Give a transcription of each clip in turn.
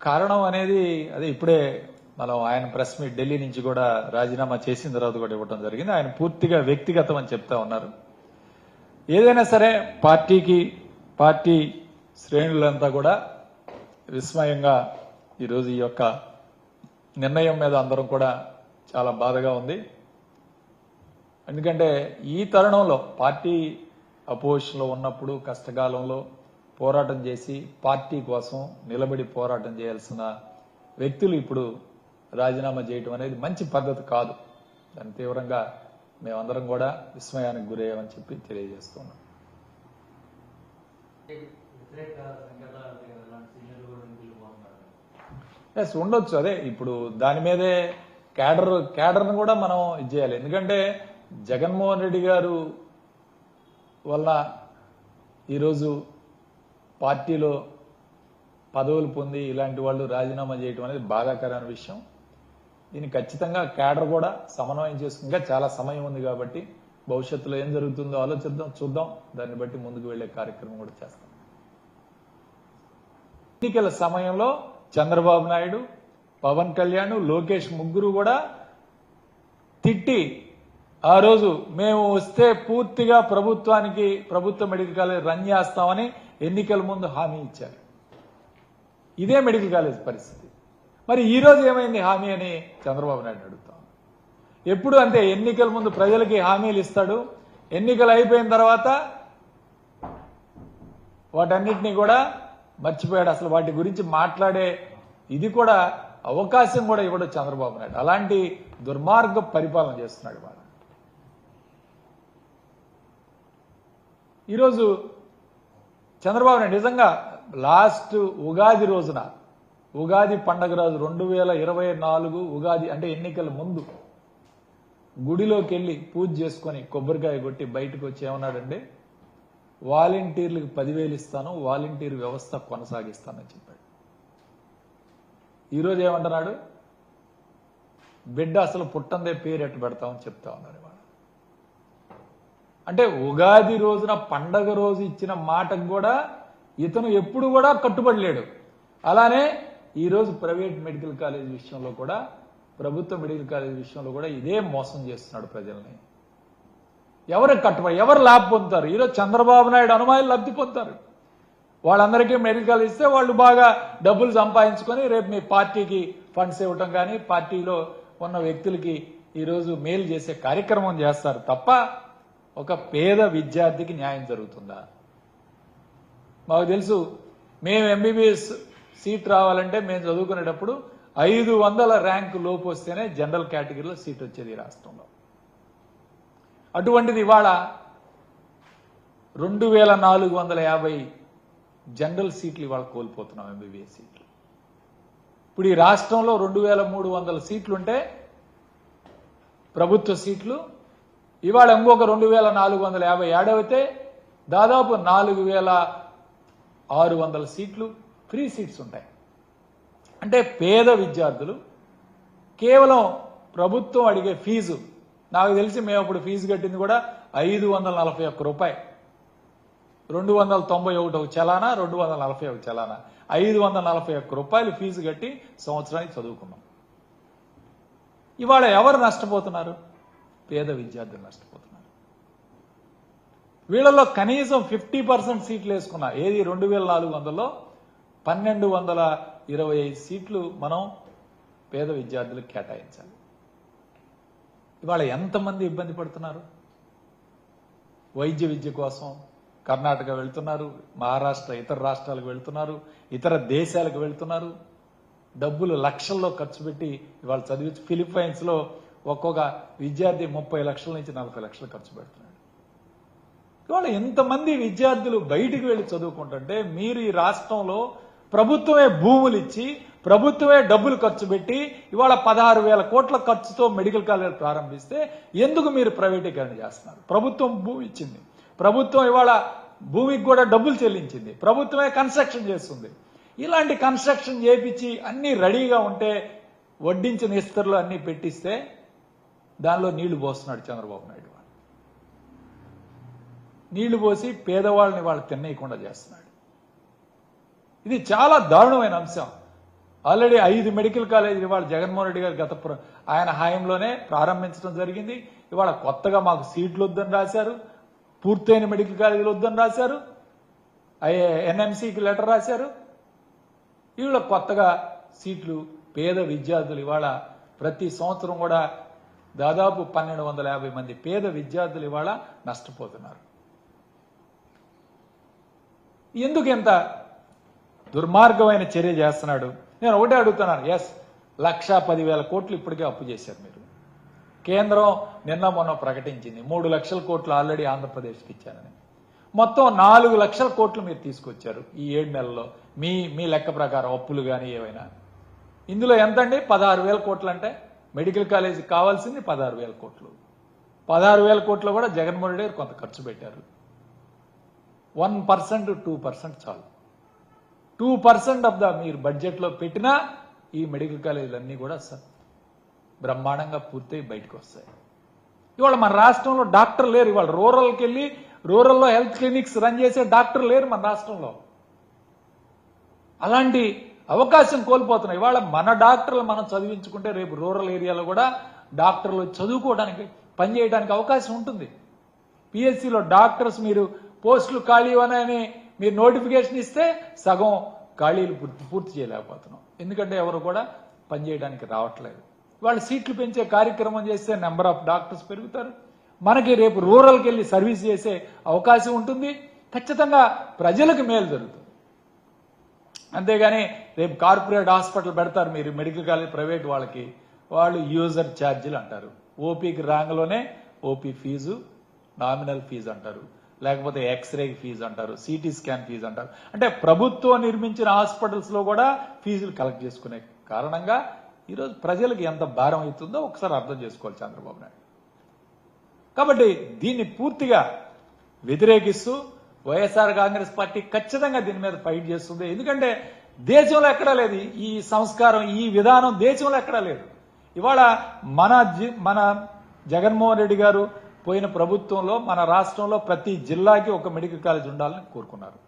కారణం అనేది అదే ఇప్పుడే మనం ఆయన ప్రెస్ మీట్ ఢిల్లీ నుంచి కూడా రాజీనామా చేసిన తర్వాత కూడా ఇవ్వడం జరిగింది. ఆయన పూర్తిగా వ్యక్తిగతం అని చెప్తా ఉన్నారు. ఏదైనా సరే పార్టీ శ్రేణులంతా కూడా విస్మయంగా ఈరోజు ఈ యొక్క నిర్ణయం మీద అందరం కూడా చాలా బాధగా ఉంది. ఎందుకంటే ఈ తరుణంలో పార్టీ అపోజిషన్లో ఉన్నప్పుడు కష్టకాలంలో పోరాటం చేసి పార్టీ కోసం నిలబడి పోరాటం చేయాల్సిన వ్యక్తులు ఇప్పుడు రాజీనామా చేయటం అనేది మంచి పద్ధతి కాదు. దాన్ని తీవ్రంగా మేమందరం కూడా విస్మయానికి గురయ్యామని చెప్పి తెలియజేస్తున్నాం. ఎస్ ఉండొచ్చు. అదే ఇప్పుడు దాని మీదే క్యాడర్ను కూడా మనం ఇది చేయాలి. ఎందుకంటే జగన్మోహన్ రెడ్డి గారు వల్ల ఈరోజు పార్టీలో పదవులు పొంది ఇలాంటి వాళ్ళు రాజీనామా చేయడం అనేది బాధాకరమైన విషయం. దీన్ని ఖచ్చితంగా క్యాడర్ కూడా సమన్వయం చేసుకుని ఇంకా చాలా సమయం ఉంది కాబట్టి భవిష్యత్తులో ఏం జరుగుతుందో ఆలోచిద్దాం, చూద్దాం. దాన్ని బట్టి ముందుకు వెళ్లే కార్యక్రమం కూడా చేస్తాం. ఎన్నికల సమయంలో చంద్రబాబు నాయుడు, పవన్ కళ్యాణ్, లోకేష్ ముగ్గురు కూడా తిట్టి ఆ రోజు మేము వస్తే పూర్తిగా ప్రభుత్వ మెడికల్ కాలేజ్ రన్ చేస్తామని ఎన్నికల ముందు హామీ ఇచ్చారు. ఇదే మెడికల్ కాలేజ్ పరిస్థితి. మరి ఈ రోజు ఏమైంది హామీ అని చంద్రబాబు నాయుడు అడుగుతాం. ఎప్పుడు అంతే, ఎన్నికల ముందు ప్రజలకి హామీలు ఇస్తాడు, ఎన్నికలు అయిపోయిన తర్వాత వాటన్నిటినీ కూడా మర్చిపోయాడు. అసలు వాటి గురించి మాట్లాడే ఇది కూడా అవకాశం కూడా ఇవ్వడు చంద్రబాబు నాయుడు. అలాంటి దుర్మార్గ పరిపాలన చేస్తున్నాడు వాడు. ఈరోజు చంద్రబాబు నాయుడు నిజంగా లాస్ట్ ఉగాది రోజున, ఉగాది పండగ రోజు 2024 ఉగాది అంటే ఎన్నికల ముందు గుడిలోకి వెళ్లి పూజ చేసుకుని కొబ్బరికాయ కొట్టి బయటకు వచ్చి ఏమన్నాడంటే వాలంటీర్లకు 10,000 ఇస్తాను, వాలంటీర్ వ్యవస్థ కొనసాగిస్తానని చెప్పాడు. ఈరోజు ఏమంటున్నాడు, బిడ్డ అసలు పుట్టందే పేరు ఎట్టు పెడతామని చెప్తా ఉన్నారు. అంటే ఉగాది రోజున పండగ రోజు ఇచ్చిన మాటకు కూడా ఇతను ఎప్పుడు కూడా కట్టుబడలేడు. అలానే ఈరోజు ప్రైవేట్ మెడికల్ కాలేజ్ విషయంలో కూడా, ప్రభుత్వ మెడికల్ కాలేజ్ విషయంలో కూడా ఇదే మోసం చేస్తున్నాడు ప్రజల్ని. ఎవరు కట్టుబడి ఎవరు లాభ పొందుతారు? ఈరోజు చంద్రబాబు నాయుడు అనుమానులు లబ్ధి పొందుతారు. వాళ్ళందరికీ మెడికల్ కాలేజ్ ఇస్తే వాళ్ళు బాగా డబ్బులు సంపాదించుకొని రేపు మీ పార్టీకి ఫండ్స్ ఇవ్వటం కానీ పార్టీలో ఉన్న వ్యక్తులకి ఈరోజు మేలు చేసే కార్యక్రమం చేస్తారు తప్ప ఒక పేద విద్యార్థికి న్యాయం జరుగుతుందా? మాకు తెలుసు, మేము ఎంబీబీఎస్ సీట్ రావాలంటే మేము చదువుకునేటప్పుడు 500 ర్యాంకు లోపు వస్తేనే జనరల్ కేటగిరీలో సీట్ వచ్చేది ఈ రాష్ట్రంలో. అటువంటిది ఇవాళ 2450 జనరల్ సీట్లు ఇవాళ కోల్పోతున్నాం, ఎంబీబీఎస్ సీట్లు. ఇప్పుడు ఈ రాష్ట్రంలో 2300 సీట్లుంటే ప్రభుత్వ సీట్లు, ఇవాళ ఇంకొక 2450 యాడ్ అయితే దాదాపు 4600 సీట్లు ఫ్రీ సీట్స్ ఉంటాయి. అంటే పేద విద్యార్థులు కేవలం ప్రభుత్వం అడిగే ఫీజు, నాకు తెలిసి మేము అప్పుడు ఫీజు కట్టింది కూడా 541 రూపాయి, 291 ఒక చలానా, 240 ఒక చలానా, 541 రూపాయలు ఫీజు కట్టి సంవత్సరానికి చదువుకున్నాం. ఇవాళ ఎవరు నష్టపోతున్నారు? పేద విద్యార్థులు నష్టపోతున్నారు. వీళ్ళలో కనీసం 50% సీట్లు వేసుకున్నా, ఏది 2400లో 1225 సీట్లు మనం పేద విద్యార్థులకు కేటాయించాలి. ఇవాళ ఎంతమంది ఇబ్బంది పడుతున్నారు? వైద్య విద్య కోసం కర్ణాటక వెళ్తున్నారు, మహారాష్ట్ర ఇతర రాష్ట్రాలకు వెళ్తున్నారు, ఇతర దేశాలకు వెళ్తున్నారు. డబ్బులు లక్షల్లో ఖర్చు పెట్టి ఇవాళ చదివి ఫిలిప్పైన్స్ లో ఒక్కొక్క విద్యార్థి 30 లక్షల నుంచి 40 లక్షలు ఖర్చు పెడుతున్నాడు. ఇవాళ ఎంతమంది విద్యార్థులు బయటికి వెళ్లి చదువుకుంటుంటే మీరు ఈ రాష్ట్రంలో ప్రభుత్వమే భూములు ఇచ్చి ప్రభుత్వమే డబ్బులు ఖర్చు పెట్టి ఇవాళ 16,000 కోట్ల ఖర్చుతో మెడికల్ కాలేజ్ ప్రారంభిస్తే ఎందుకు మీరు ప్రైవేటీకరణ చేస్తున్నారు? ప్రభుత్వం భూమి ఇచ్చింది, ప్రభుత్వం ఇవాళ భూమికి కూడా డబ్బులు చెల్లించింది, ప్రభుత్వమే కన్స్ట్రక్షన్ చేస్తుంది. ఇలాంటి కన్స్ట్రక్షన్ చేపించి అన్ని రెడీగా ఉంటే వడ్డించిన ఇస్తర్లు అన్ని పెట్టిస్తే దానిలో నీళ్లు పోస్తున్నాడు చంద్రబాబు నాయుడు. నీళ్లు పోసి పేదవాళ్ళని వాళ్ళు తినేయకుండా చేస్తున్నాడు. ఇది చాలా దారుణమైన అంశం. ఆల్రెడీ 5 మెడికల్ కాలేజీలు ఇవాళ జగన్మోహన్ రెడ్డి గారు ఆయన హయాంలోనే ప్రారంభించడం జరిగింది. ఇవాళ కొత్తగా మాకు సీట్లు వద్దని రాశారు, పూర్తయిన మెడికల్ కాలేజీలు వద్దని రాశారు, ఎన్ఎంసీకి లెటర్ రాశారు. ఇవాళ కొత్తగా సీట్లు పేద విద్యార్థులు ఇవాళ ప్రతి సంవత్సరం కూడా దాదాపు 1250 మంది పేద విద్యార్థులు ఇవాళ నష్టపోతున్నారు. ఎందుకు ఎంత దుర్మార్గమైన చర్య చేస్తున్నాడు? నేను ఒకటే అడుగుతున్నాను. 1,10,000 కోట్లు ఇప్పటికే అప్పు చేశారు మీరు. కేంద్రం నిన్న మొన్న ప్రకటించింది 3 లక్షల కోట్లు ఆల్రెడీ ఆంధ్రప్రదేశ్కి ఇచ్చానని. మొత్తం 4 లక్షల కోట్లు మీరు తీసుకొచ్చారు ఈ 7 నెలల్లో. మీ లెక్క ప్రకారం అప్పులు కానీ ఏవైనా. ఇందులో ఎంతండి? 16,000 కోట్లు. అంటే మెడికల్ కాలేజీకి కావాల్సింది 16,000 కోట్లు. 16,000 కోట్లు కూడా జగన్మోహన్ రెడ్డి గారు కొంత ఖర్చు పెట్టారు. 1%, 2% చాలు. 2% ఆఫ్ మీరు బడ్జెట్లో పెట్టినా ఈ మెడికల్ కాలేజీలన్నీ కూడా బ్రహ్మాండంగా పూర్తయి బయటకు వస్తాయి. ఇవాళ మన రాష్ట్రంలో డాక్టర్ లేరు. ఇవాళ రూరల్కి వెళ్ళి రూరల్లో హెల్త్ క్లినిక్స్ రన్ చేసే డాక్టర్ లేరు మన రాష్ట్రంలో. అలాంటి అవకాశం కోల్పోతున్నాయి. ఇవాళ మన డాక్టర్లు మనం చదివించుకుంటే రేపు రూరల్ ఏరియాలో కూడా డాక్టర్లు చదువుకోవడానికి పనిచేయడానికి అవకాశం ఉంటుంది. పిఎస్సిలో డాక్టర్స్ మీరు పోస్టులు ఖాళీ అని మీరు నోటిఫికేషన్ ఇస్తే సగం ఖాళీలు పూర్తి చేయలేకపోతున్నాం. ఎందుకంటే ఎవరు కూడా పనిచేయడానికి రావట్లేదు. వాళ్ళు సీట్లు పెంచే కార్యక్రమం చేస్తే నెంబర్ ఆఫ్ డాక్టర్స్ పెరుగుతారు. మనకి రేపు రూరల్కి వెళ్ళి సర్వీస్ చేసే అవకాశం ఉంటుంది. ఖచ్చితంగా ప్రజలకు మేలు జరుగుతుంది. అంతేగాని రేపు కార్పొరేట్ హాస్పిటల్ పెడతారు మీరు మెడికల్ కాలేజ్ ప్రైవేట్ వాళ్ళకి, వాళ్ళు యూజర్ ఛార్జీలు అంటారు. ఓపీకి రాంగ్లోనే ఓపీ ఫీజు, నామినల్ ఫీజు అంటారు, లేకపోతే ఎక్స్రే ఫీజు అంటారు, సిటీ స్కాన్ ఫీజు అంటారు. అంటే ప్రభుత్వం నిర్మించిన హాస్పిటల్స్ లో కూడా ఫీజులు కలెక్ట్ చేసుకునే కారణంగా ఈరోజు ప్రజలకు ఎంత భారం అవుతుందో ఒకసారి అర్థం చేసుకోవాలి చంద్రబాబు నాయుడు. కాబట్టి దీన్ని పూర్తిగా వ్యతిరేకిస్తూ వైఎస్ఆర్ కాంగ్రెస్ పార్టీ ఖచ్చితంగా దీని మీద ఫైట్ చేస్తుంది. ఎందుకంటే దేశంలో ఎక్కడా లేదు ఈ సంస్కారం, ఈ విధానం దేశంలో ఎక్కడా లేదు. ఇవాళ మన జగన్మోహన్ రెడ్డి గారు పోయిన ప్రభుత్వంలో మన రాష్ట్రంలో ప్రతి జిల్లాకి ఒక మెడికల్ కాలేజ్ ఉండాలని కోరుకున్నారు.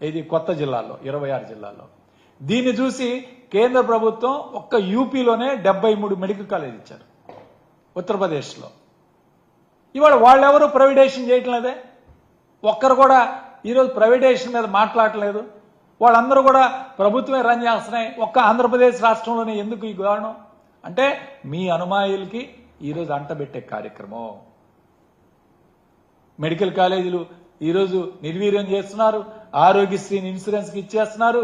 ఇది కొత్త జిల్లాల్లో 26 జిల్లాల్లో. దీన్ని చూసి కేంద్ర ప్రభుత్వం ఒక్క యూపీలోనే 73 మెడికల్ కాలేజ్ ఇచ్చారు ఉత్తరప్రదేశ్లో. ఇవాళ వాళ్ళెవరూ ప్రైవేటైజేషన్ చేయటం లేదే. ఒక్కరు కూడా ఈరోజు ప్రైవేటైజేషన్ మీద మాట్లాడలేదు. వాళ్ళందరూ కూడా ప్రభుత్వమే రన్ చేస్తున్నాయి. ఒక్క ఆంధ్రప్రదేశ్ రాష్ట్రంలోనే ఎందుకు ఈ కారణం అంటే మీ అనుమాయులకి ఈరోజు అంటబెట్టే కార్యక్రమం. మెడికల్ కాలేజీలు ఈరోజు నిర్వీర్యం చేస్తున్నారు. ఆరోగ్యశ్రీని ఇన్సూరెన్స్కి ఇచ్చేస్తున్నారు.